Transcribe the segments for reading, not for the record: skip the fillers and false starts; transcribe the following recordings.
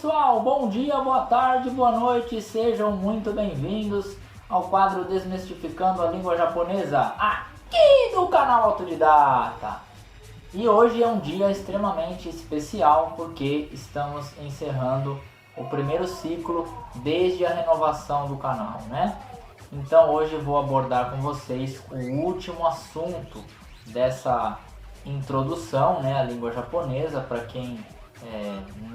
pessoal, bom dia, boa tarde, boa noite, sejam muito bem-vindos ao quadro Desmistificando a Língua Japonesa aqui do canal Autodidata. E hoje é um dia extremamente especial porque estamos encerrando o primeiro ciclo desde a renovação do canal, né? Então hoje vou abordar com vocês o último assunto dessa introdução, né, à língua japonesa para quem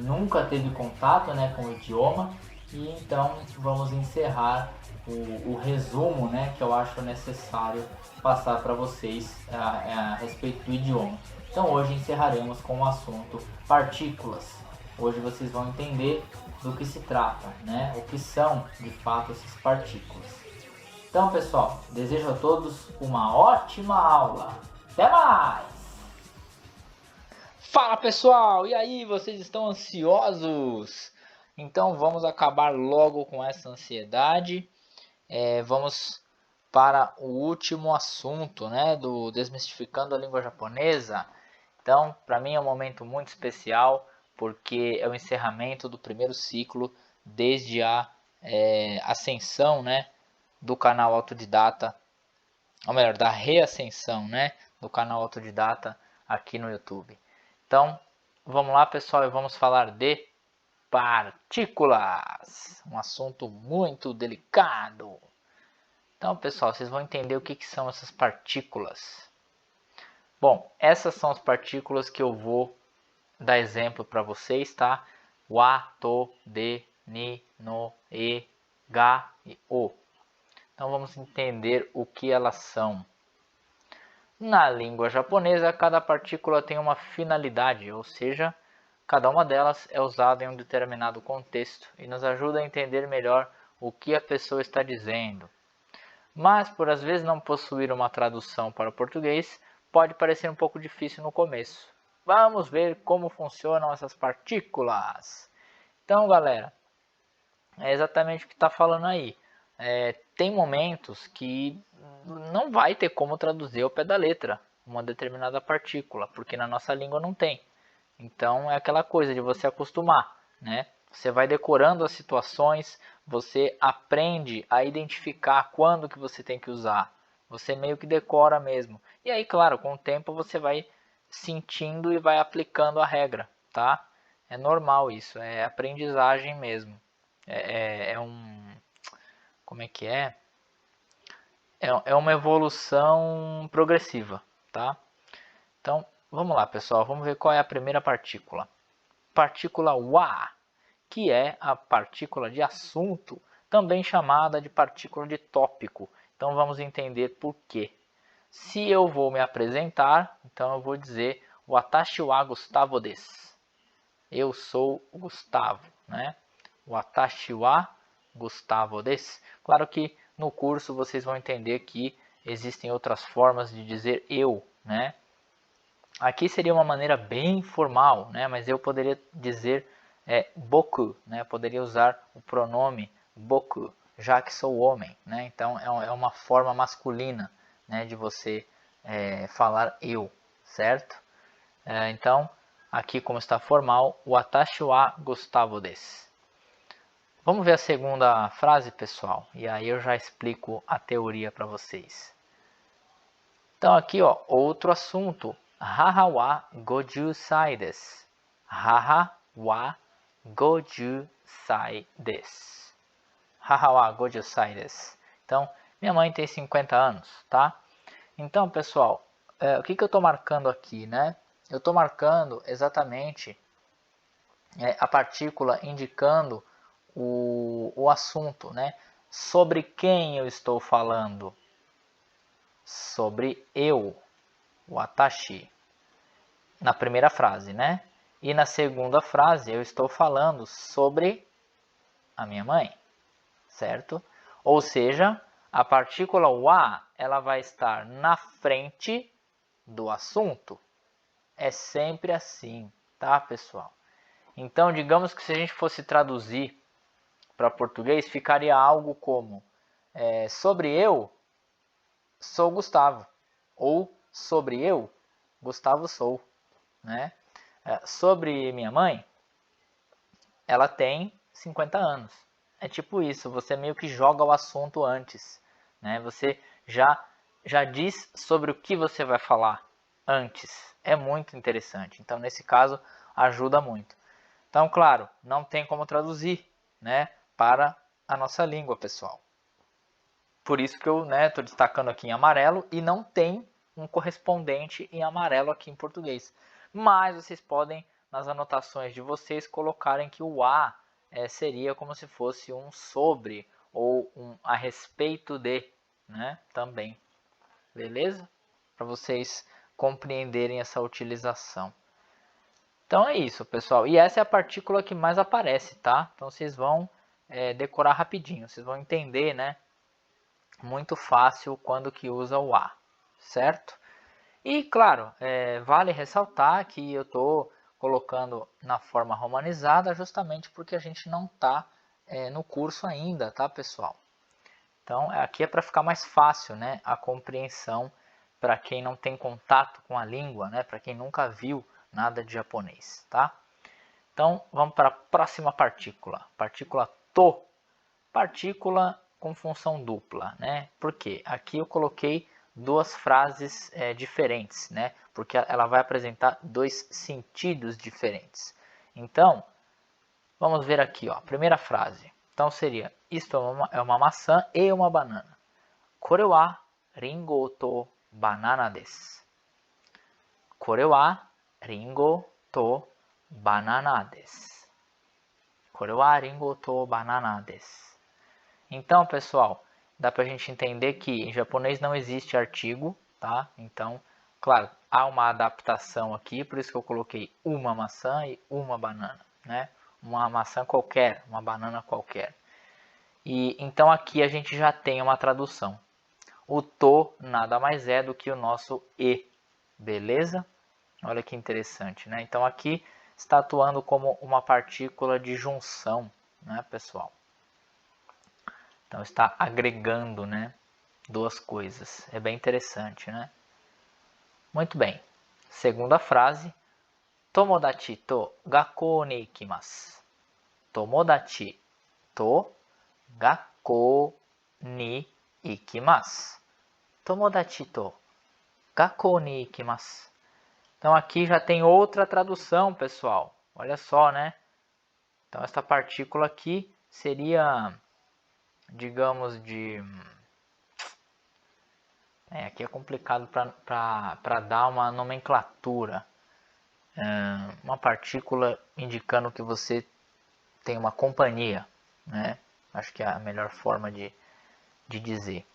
nunca teve contato, né, com o idioma. E então vamos encerrar o resumo, né, que eu acho necessário passar para vocês a respeito do idioma. Então hoje encerraremos com o assunto partículas. Hoje vocês vão entender do que se trata, né, o que são de fato essas partículas. Então pessoal, desejo a todos uma ótima aula. Até mais! Fala pessoal, e aí, vocês estão ansiosos? Então vamos acabar logo com essa ansiedade. Vamos para o último assunto, né, do Desmistificando a Língua Japonesa. Então, para mim é um momento muito especial, porque é o encerramento do primeiro ciclo desde a ascensão, né, do canal Autodidata, ou melhor, da reascensão, né, do canal Autodidata aqui no YouTube. Então, vamos lá, pessoal, e vamos falar de partículas, um assunto muito delicado. Então, pessoal, vocês vão entender o que são essas partículas. Bom, essas são as partículas que eu vou dar exemplo para vocês, tá? Wa, to, de, ni, no, e, ga e o. Então, vamos entender o que elas são. Na língua japonesa, cada partícula tem uma finalidade, ou seja, cada uma delas é usada em um determinado contexto e nos ajuda a entender melhor o que a pessoa está dizendo. Mas, por às vezes não possuir uma tradução para o português, pode parecer um pouco difícil no começo. Vamos ver como funcionam essas partículas. Então, galera, é exatamente o que está falando aí. Tem momentos que não vai ter como traduzir ao pé da letra uma determinada partícula, porque na nossa língua não tem. Então é aquela coisa de você acostumar, né? Você vai decorando as situações, você aprende a identificar quando que você tem que usar. Você meio que decora mesmo. E aí, claro, com o tempo você vai sentindo e vai aplicando a regra, tá? É normal isso, é aprendizagem mesmo. Como é que é? É uma evolução progressiva, tá? Então, vamos lá, pessoal, vamos ver qual é a primeira partícula. Partícula wa, que é a partícula de assunto, também chamada de partícula de tópico. Então, vamos entender por quê. Se eu vou me apresentar, então eu vou dizer Watashi wa Gustavo desu. Eu sou o Gustavo, né? Watashi wa Gustavo desu. Claro que no curso vocês vão entender que existem outras formas de dizer eu, né? Aqui seria uma maneira bem formal, né? Mas eu poderia dizer boku, né? Poderia usar o pronome boku, já que sou homem, né? Então é uma forma masculina, né? De você falar eu, certo? Então, aqui como está formal, Watashi wa Gustavo desu. Vamos ver a segunda frase, pessoal, e aí eu já explico a teoria para vocês. Então aqui, ó, outro assunto. Haha wa 50 歳です。Haha wa 50 歳です。Haha wa 50 歳です。Então, minha mãe tem 50 anos, tá? Então, pessoal, o que eu estou marcando aqui, né? Eu estou marcando exatamente a partícula indicando o assunto, né? Sobre quem eu estou falando? Sobre eu, watashi, na primeira frase, né? E na segunda frase eu estou falando sobre a minha mãe, certo? Ou seja, a partícula wa, ela vai estar na frente do assunto. É sempre assim, tá, pessoal? Então, digamos que se a gente fosse traduzir para português, ficaria algo como sobre eu, sou Gustavo. Ou sobre eu, Gustavo sou. Né? Sobre minha mãe, ela tem 50 anos. É tipo isso, você meio que joga o assunto antes, né? Você já diz sobre o que você vai falar antes. É muito interessante. Então, nesse caso, ajuda muito. Então, claro, não tem como traduzir, né, para a nossa língua, pessoal. Por isso que eu estou destacando aqui em amarelo e não tem um correspondente em amarelo aqui em português. Mas vocês podem, nas anotações de vocês, colocarem que o a seria como se fosse um sobre ou um a respeito de, né, também. Beleza? Para vocês compreenderem essa utilização. Então é isso, pessoal. E essa é a partícula que mais aparece, tá? Então vocês vão decorar rapidinho. Vocês vão entender, né? Muito fácil quando que usa o a, certo? E claro, vale ressaltar que eu estou colocando na forma romanizada justamente porque a gente não está no curso ainda, tá, pessoal? Então aqui é para ficar mais fácil, né, a compreensão para quem não tem contato com a língua, né, para quem nunca viu nada de japonês, tá? Então vamos para a próxima partícula, partícula to, partícula com função dupla, né? Porque aqui eu coloquei duas frases diferentes, né? Porque ela vai apresentar dois sentidos diferentes. Então, vamos ver aqui, ó, a primeira frase. Então seria, isto é uma maçã e uma banana. Kore wa ringo to banana desu. Kore wa ringo to banana desu. Kore wa ringo to banana desu. Então, pessoal, dá para a gente entender que em japonês não existe artigo, tá? Então, claro, há uma adaptação aqui, por isso que eu coloquei uma maçã e uma banana, né? Uma maçã qualquer, uma banana qualquer. E então aqui a gente já tem uma tradução. O to nada mais é do que o nosso e, beleza? Olha que interessante, né? Então aqui está atuando como uma partícula de junção, né, pessoal? Então está agregando, né, duas coisas. É bem interessante, né? Muito bem. Segunda frase. Tomodachi to gakkou ni ikimasu. Tomodachi to gakkou ni ikimasu. Tomodachi to gakkou ni ikimasu. Então aqui já tem outra tradução, pessoal. Olha só, né? Então esta partícula aqui seria, digamos, de... aqui é complicado para dar uma nomenclatura. Uma partícula indicando que você tem uma companhia, né? Acho que é a melhor forma de dizer.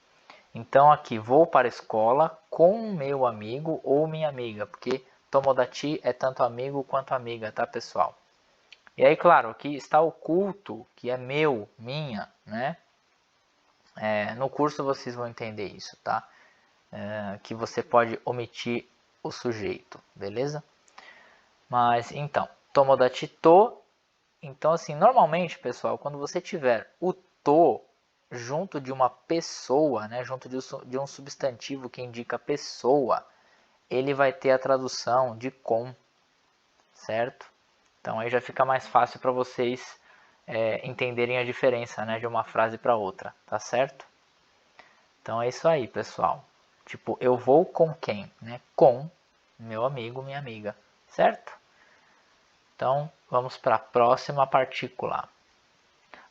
Então aqui, vou para a escola com meu amigo ou minha amiga, porque tomodachi é tanto amigo quanto amiga, tá, pessoal? E aí, claro, aqui está oculto, que é meu, minha, né? No curso vocês vão entender isso, tá? Que você pode omitir o sujeito, beleza? Mas então, tomodachi to. Então, assim, normalmente, pessoal, quando você tiver o to junto de uma pessoa, né, junto de um substantivo que indica pessoa, ele vai ter a tradução de com, certo? Então aí já fica mais fácil para vocês entenderem a diferença, né, de uma frase para outra, tá certo? Então é isso aí, pessoal. Tipo, eu vou com quem? Né? Com meu amigo, minha amiga, certo? Então vamos para a próxima partícula.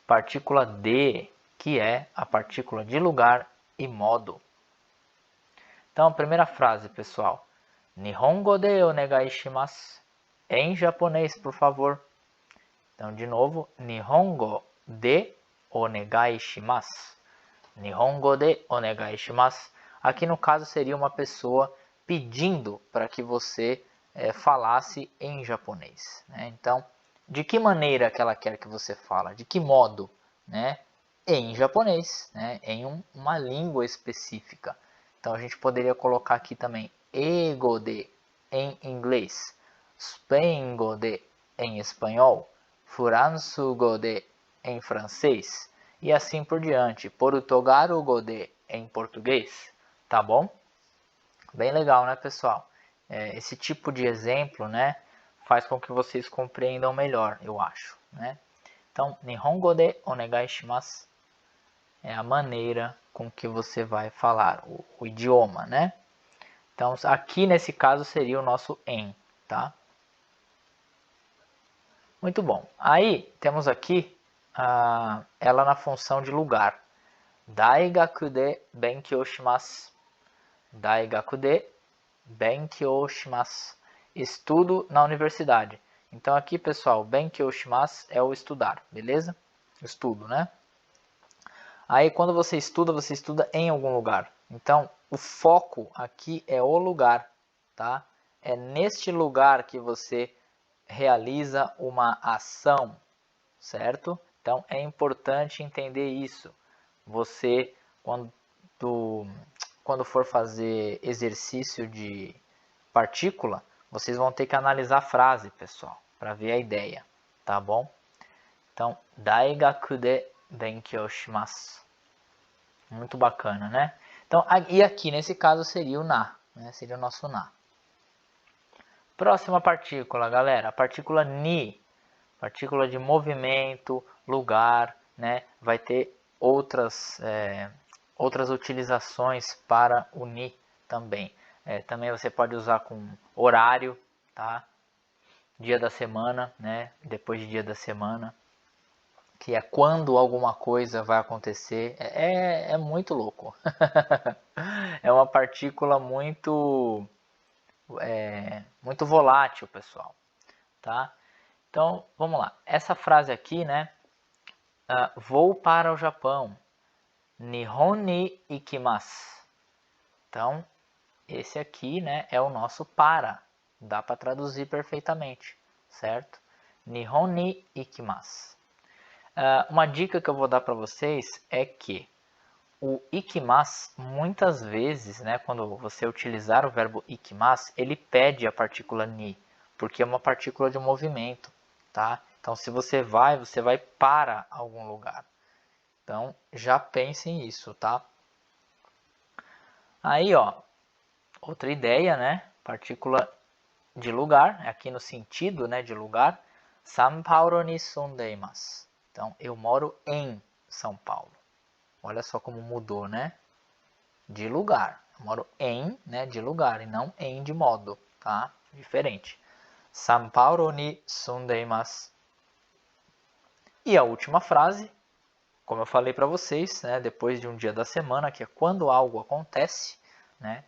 Partícula D, que é a partícula de lugar e modo. Então, a primeira frase, pessoal. Nihongo de onegai shimasu. Em japonês, por favor. Então, de novo. Nihongo de onegai shimasu. Nihongo de onegai shimasu. Aqui, no caso, seria uma pessoa pedindo para que você falasse em japonês, né? Então, de que maneira que ela quer que você fale? De que modo? Né? Em japonês, né? Em uma língua específica. Então, a gente poderia colocar aqui também ego de em inglês, spengo de em espanhol, furansugo de em francês e assim por diante, portugalugo de em português, tá bom? Bem legal, né, pessoal? Esse tipo de exemplo, né, faz com que vocês compreendam melhor, eu acho, né? Então, Nihongo de onegai shimasu é a maneira com que você vai falar, o idioma, né? Então, aqui nesse caso seria o nosso en, tá? Muito bom. Aí, temos aqui ela na função de lugar. Daigaku de benkyou shimasu. Daigaku de benkyou shimasu. Estudo na universidade. Então aqui, pessoal, benkyou shimasu é o estudar, beleza? Estudo, né? Aí quando você estuda em algum lugar. Então o foco aqui é o lugar, tá? É neste lugar que você realiza uma ação, certo? Então é importante entender isso. Você, quando for fazer exercício de partícula, vocês vão ter que analisar a frase, pessoal, para ver a ideia, tá bom? Então, daigaku de benkyou shimasu. Muito bacana, né? Então, e aqui nesse caso seria o na, né? Seria o nosso na. Próxima partícula, galera, a partícula ni, partícula de movimento, lugar, né? Vai ter outras utilizações para o ni também. Também você pode usar com horário, tá? Dia da semana, né? Depois de dia da semana, que é quando alguma coisa vai acontecer. É muito louco. É uma partícula muito volátil, pessoal, tá? Então, vamos lá. Essa frase aqui, né? Vou para o Japão. Nihon ni ikimasu. Então, esse aqui, né, é o nosso para. Dá para traduzir perfeitamente, certo? Nihon ni ikimasu. Uma dica que eu vou dar para vocês é que o ikimasu, muitas vezes, né, quando você utilizar o verbo ikimasu, ele pede a partícula ni, porque é uma partícula de movimento, tá? Então, se você vai para algum lugar. Então, já pense nisso, tá? Aí, ó, outra ideia, né? Partícula de lugar, aqui no sentido, né, de lugar. São Paulo ni sundeimasu. Então, eu moro em São Paulo. Olha só como mudou, né? De lugar. Eu moro em, né, de lugar, e não em de modo, tá? Diferente. São Paulo ni sundeimasu. E a última frase, como eu falei para vocês, né, depois de um dia da semana, que é quando algo acontece, né?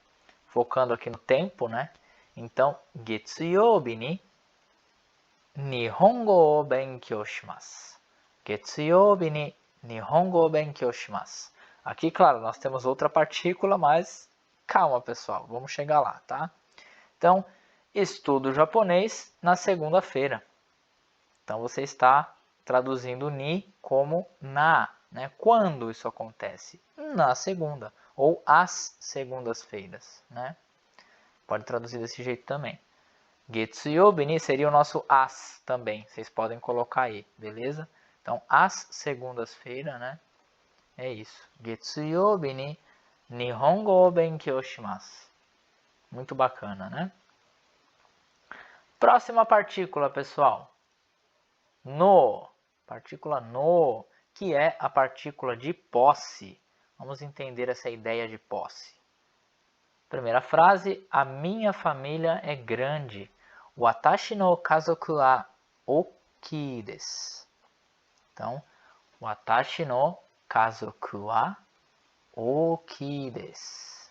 Focando aqui no tempo, né? Então, Getsuyobi ni Nihongo o benkyou shimasu. Getsuyobi ni Nihongo o benkyou shimasu. Aqui, claro, nós temos outra partícula, mas calma, pessoal, vamos chegar lá, tá? Então, estudo japonês na segunda-feira. Então, você está traduzindo ni como na, né? Quando isso acontece? Na segunda, ou às segundas-feiras, né? Pode traduzir desse jeito também. Getsuyobi ni seria o nosso as também. Vocês podem colocar aí, beleza? Então, às segundas-feiras, né? É isso. Getsuyobi ni Nihongo o benkyou shimasu. Muito bacana, né? Próxima partícula, pessoal. No. Partícula no, que é a partícula de posse. Vamos entender essa ideia de posse. Primeira frase, a minha família é grande. Watashi no kazoku wa oki desu. Então, watashi no kazoku wa oki desu.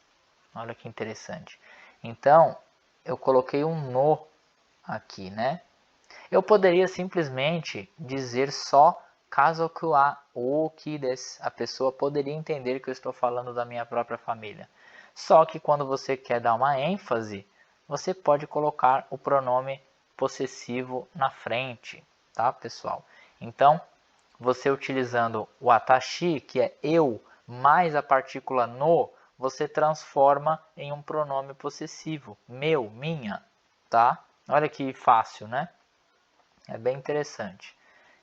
Olha que interessante. Então, eu coloquei um no aqui, né? Eu poderia simplesmente dizer só kazoku wa oki desu. A pessoa poderia entender que eu estou falando da minha própria família. Só que quando você quer dar uma ênfase, você pode colocar o pronome possessivo na frente, tá, pessoal? Então, você utilizando o watashi, que é eu, mais a partícula no, você transforma em um pronome possessivo, meu, minha, tá? Olha que fácil, né? É bem interessante.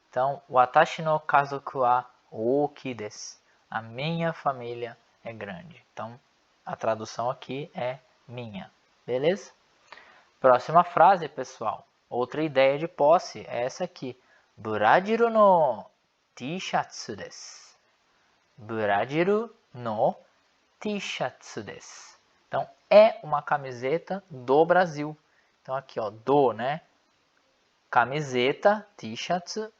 Então, watashi no kazoku wa oki desu. A minha família é grande. Então, a tradução aqui é minha. Beleza? Próxima frase, pessoal. Outra ideia de posse é essa aqui. Brasil no T-shirts desu. Brasil no T-shirts desu. Então, é uma camiseta do Brasil. Então, aqui, ó, do, né? Camiseta, T-shirts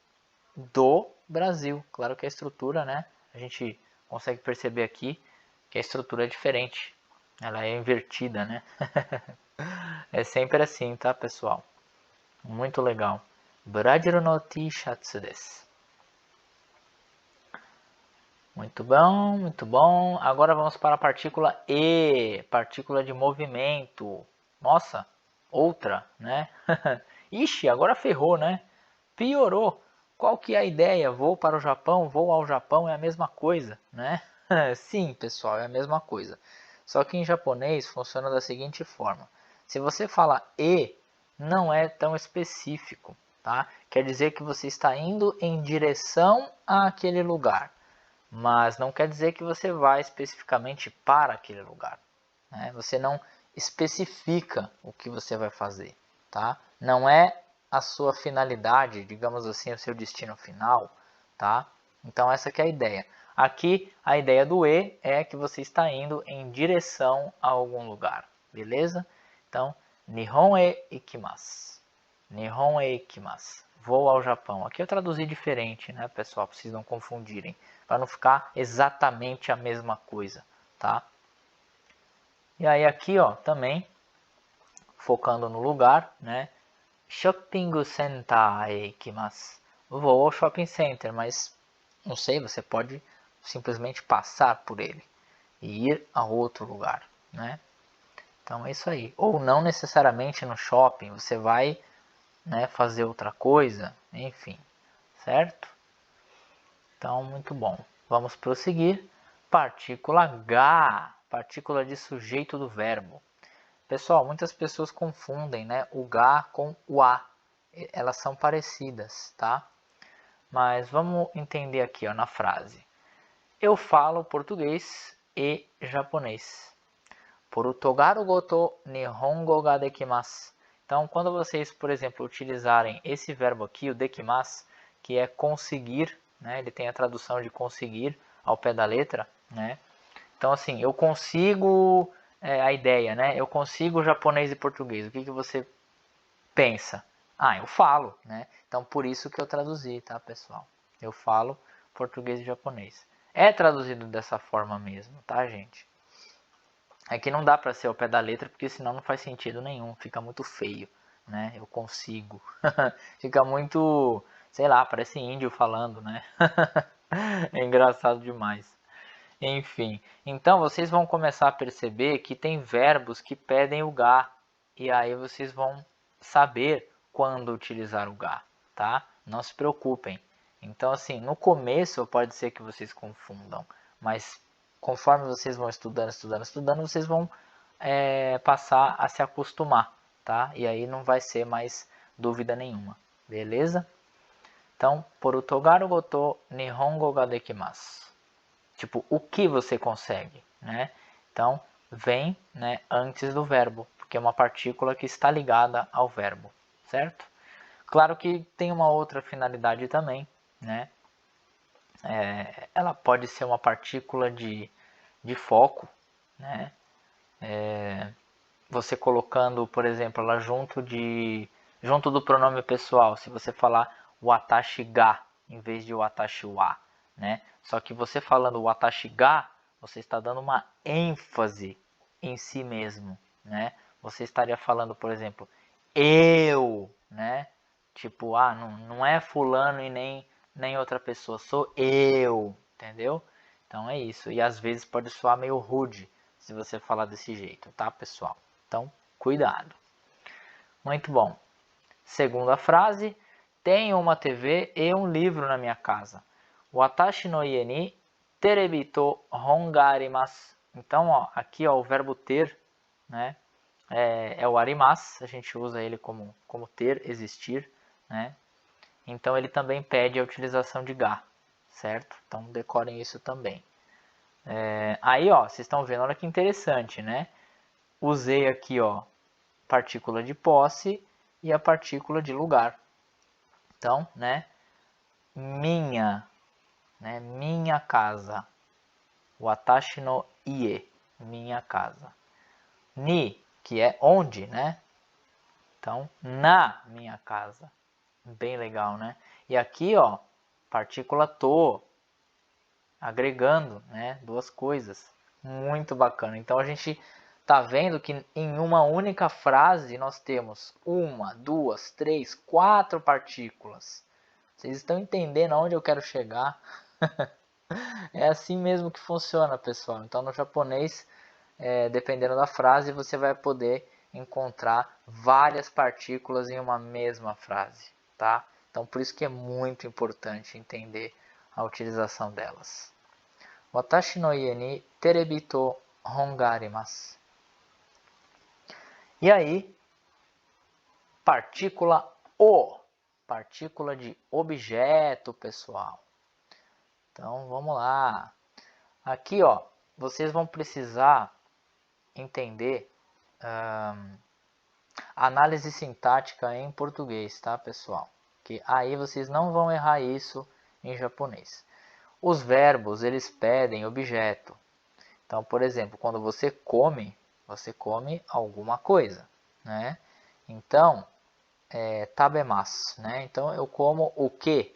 do Brasil. Claro que a estrutura, né? A gente consegue perceber aqui que a estrutura é diferente. Ela é invertida, né? É sempre assim, tá, pessoal? Muito legal. Brasil no T-shirts desu. Muito bom, muito bom. Agora vamos para a partícula E, partícula de movimento. Nossa, outra, né? Ixi, agora ferrou, né? Piorou. Qual que é a ideia? Vou para o Japão, vou ao Japão, é a mesma coisa, né? Sim, pessoal, é a mesma coisa. Só que em japonês funciona da seguinte forma. Se você fala E, não é tão específico, tá? Quer dizer que você está indo em direção àquele lugar, mas não quer dizer que você vai especificamente para aquele lugar, né? Você não especifica o que você vai fazer, tá? Não é a sua finalidade, digamos assim, o seu destino final, tá? Então essa que é a ideia. Aqui a ideia do E é que você está indo em direção a algum lugar, beleza? Então, Nihon e ikimasu. Nihon e ikimasu. Vou ao Japão. Aqui eu traduzi diferente, né, pessoal? Para vocês não confundirem, para não ficar exatamente a mesma coisa, tá? E aí aqui, ó, também focando no lugar, né? Shopping center e ikimasu. Vou ao shopping center, mas não sei, você pode simplesmente passar por ele e ir a outro lugar, né? Então é isso aí. Ou não necessariamente no shopping, você vai, né, fazer outra coisa, enfim, certo? Então, muito bom. Vamos prosseguir. Partícula H, partícula de sujeito do verbo. Pessoal, muitas pessoas confundem, né, o H com o A. Elas são parecidas, tá? Mas vamos entender aqui, ó, na frase. Eu falo português e japonês. Porutogaru go to nihongo ga dekimasu. Então, quando vocês, por exemplo, utilizarem esse verbo aqui, o dekimasu, que é conseguir, né? Ele tem a tradução de conseguir ao pé da letra, né? Então, assim, eu consigo a ideia, né? Eu consigo japonês e português. O que que você pensa? Ah, eu falo, né? Então, por isso que eu traduzi, tá, pessoal? Eu falo português e japonês. É traduzido dessa forma mesmo, tá, gente? É que não dá para ser ao pé da letra, porque senão não faz sentido nenhum, fica muito feio, né? Eu consigo. Fica muito, sei lá, parece índio falando, né? É engraçado demais. Enfim, então vocês vão começar a perceber que tem verbos que pedem o ga, e aí vocês vão saber quando utilizar o ga, tá? Não se preocupem. Então, assim, no começo pode ser que vocês confundam, mas conforme vocês vão estudando, vocês vão passar a se acostumar, tá? E aí não vai ser mais dúvida nenhuma, beleza? Então, porutogaru go to nihongo ga dekimasu. Tipo, o que você consegue, né? Então, vem, né, antes do verbo, porque é uma partícula que está ligada ao verbo, certo? Claro que tem uma outra finalidade também, né? Ela pode ser uma partícula de foco, né? Você colocando, por exemplo, ela junto do pronome pessoal, se você falar watashi ga em vez de watashi wa, né? Só que você falando watashi ga, você está dando uma ênfase em si mesmo, né? Você estaria falando, por exemplo, eu, né? Tipo, não é fulano e nem outra pessoa, sou eu, entendeu? Então é isso. E às vezes pode soar meio rude se você falar desse jeito, tá, pessoal? Então, cuidado. Muito bom. Segunda frase. Tenho uma TV e um livro na minha casa. Watashi no ie ni terebi to hon ga arimasu. Então, ó, aqui ó, o verbo ter, né, é o arimasu. A gente usa ele como ter, existir, né? Então, ele também pede a utilização de ga, certo? Então, decorem isso também. Aí, ó, vocês estão vendo, olha que interessante, né? Usei aqui, ó, partícula de posse e a partícula de lugar. Então, né, minha, né? Minha casa. Watashi no ie, minha casa. Ni, que é onde, né? Então, na minha casa. Bem legal, né? E aqui, ó, partícula to, agregando, né? Duas coisas. Muito bacana. Então, a gente tá vendo que em uma única frase nós temos uma, duas, três, quatro partículas. Vocês estão entendendo aonde eu quero chegar? É assim mesmo que funciona, pessoal. Então, no japonês, dependendo da frase, você vai poder encontrar várias partículas em uma mesma frase, tá? Então, por isso que é muito importante entender a utilização delas. Watashi no ie ni terebi to hon ga arimasu. E aí, partícula o, partícula de objeto, pessoal. Então, vamos lá. Aqui, ó, vocês vão precisar entender análise sintática em português, tá, pessoal? Que aí vocês não vão errar isso em japonês. Os verbos, eles pedem objeto. Então, por exemplo, quando você come alguma coisa, né? Então, tabemasu, né? Então, eu como o quê?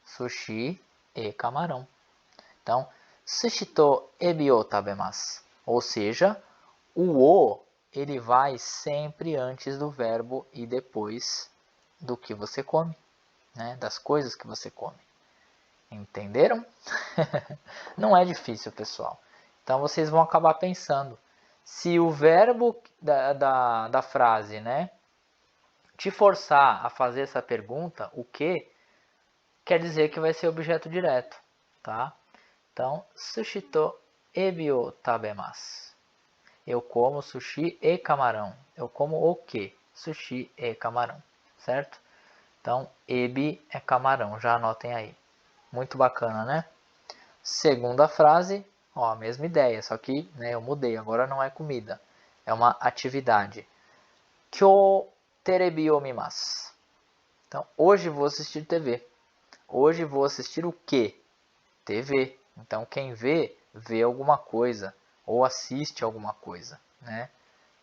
Sushi e camarão. Então, sushi to ebi o tabemasu. Ou seja, o ele vai sempre antes do verbo e depois do que você come, né? Das coisas que você come. Entenderam? Não é difícil, pessoal. Então vocês vão acabar pensando. Se o verbo da frase, né, te forçar a fazer essa pergunta, o que, quer dizer que vai ser objeto direto, tá? Então, sushi to ebi o tabemasu. Eu como sushi e camarão. Eu como o que? Sushi e camarão, certo? Então, ebi é camarão, já anotem aí. Muito bacana, né? Segunda frase, ó, a mesma ideia, só que né, eu mudei, agora não é comida, é uma atividade. Kyou terebi o mimasu. Então, hoje vou assistir TV. Hoje vou assistir o quê? TV. Então, quem vê, vê alguma coisa ou assiste alguma coisa, né?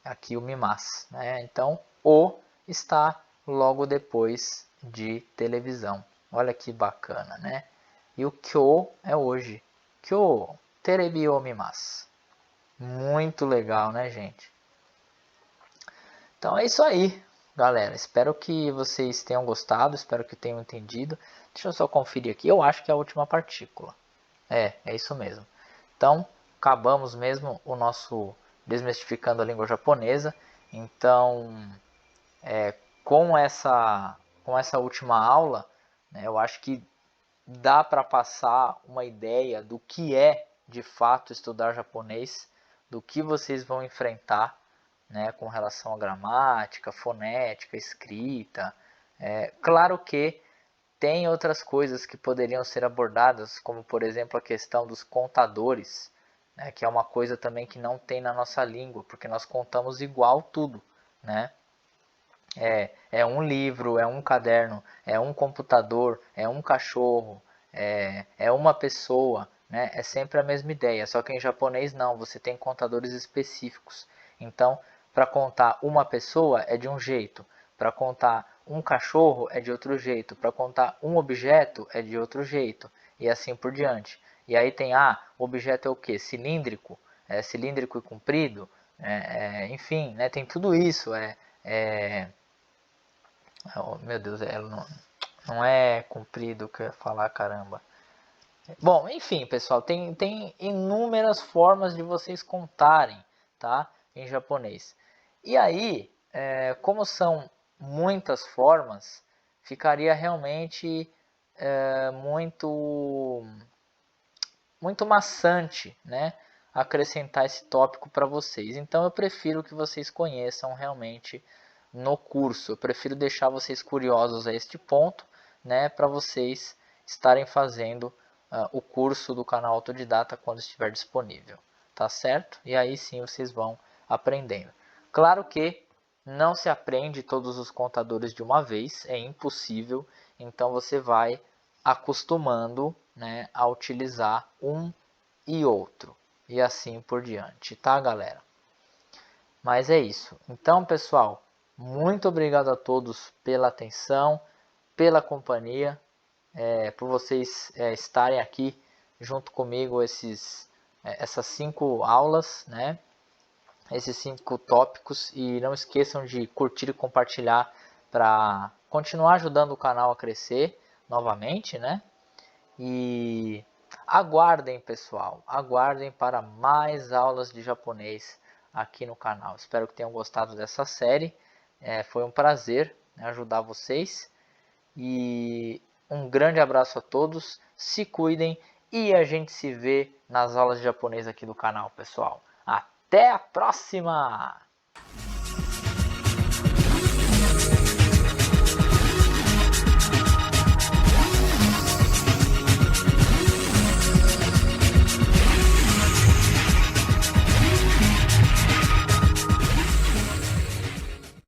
Aqui o mimasu, né? Então, o está logo depois de televisão. Olha que bacana, né? E o kyo é hoje. Kyo terebi o mimasu. Muito legal, né, gente? Então é isso aí, galera. Espero que vocês tenham gostado, espero que tenham entendido. Deixa eu só conferir aqui. Eu acho que é a última partícula. É isso mesmo. Então, acabamos mesmo o nosso Desmistificando a Língua Japonesa. Então, com essa última aula, né, eu acho que dá para passar uma ideia do que é de fato estudar japonês, do que vocês vão enfrentar, né, com relação à gramática, fonética, escrita. Claro que tem outras coisas que poderiam ser abordadas, como por exemplo a questão dos contadores, né, que é uma coisa também que não tem na nossa língua, porque nós contamos igual tudo, né? É um livro, é um caderno, é um computador, é um cachorro, é uma pessoa, né? É sempre a mesma ideia, só que em japonês não, você tem contadores específicos. Então, para contar uma pessoa é de um jeito, para contar um cachorro é de outro jeito, para contar um objeto é de outro jeito, e assim por diante. E aí tem, o objeto é o que? Cilíndrico, é cilíndrico e comprido, enfim, né? Tem tudo isso, Oh, meu Deus, ela não é comprido que eu ia falar, caramba. Bom, enfim, pessoal, tem inúmeras formas de vocês contarem, tá? Em japonês. E aí, como são muitas formas, ficaria realmente muito maçante, né? Acrescentar esse tópico para vocês. Então eu prefiro que vocês conheçam realmente no curso. Eu prefiro deixar vocês curiosos a este ponto, né, para vocês estarem fazendo o curso do canal Autodidata quando estiver disponível, tá certo? E aí sim vocês vão aprendendo. Claro que não se aprende todos os contadores de uma vez, é impossível. Então você vai acostumando, né, a utilizar um e outro e assim por diante, tá, galera? Mas é isso. Então, pessoal, muito obrigado a todos pela atenção, pela companhia, por vocês estarem aqui junto comigo essas 5 aulas, né? Esses 5 tópicos, e não esqueçam de curtir e compartilhar para continuar ajudando o canal a crescer novamente, né? E aguardem, pessoal, aguardem para mais aulas de japonês aqui no canal. Espero que tenham gostado dessa série. Foi um prazer, né, ajudar vocês. E um grande abraço a todos. Se cuidem e a gente se vê nas aulas de japonês aqui do canal, pessoal. Até a próxima!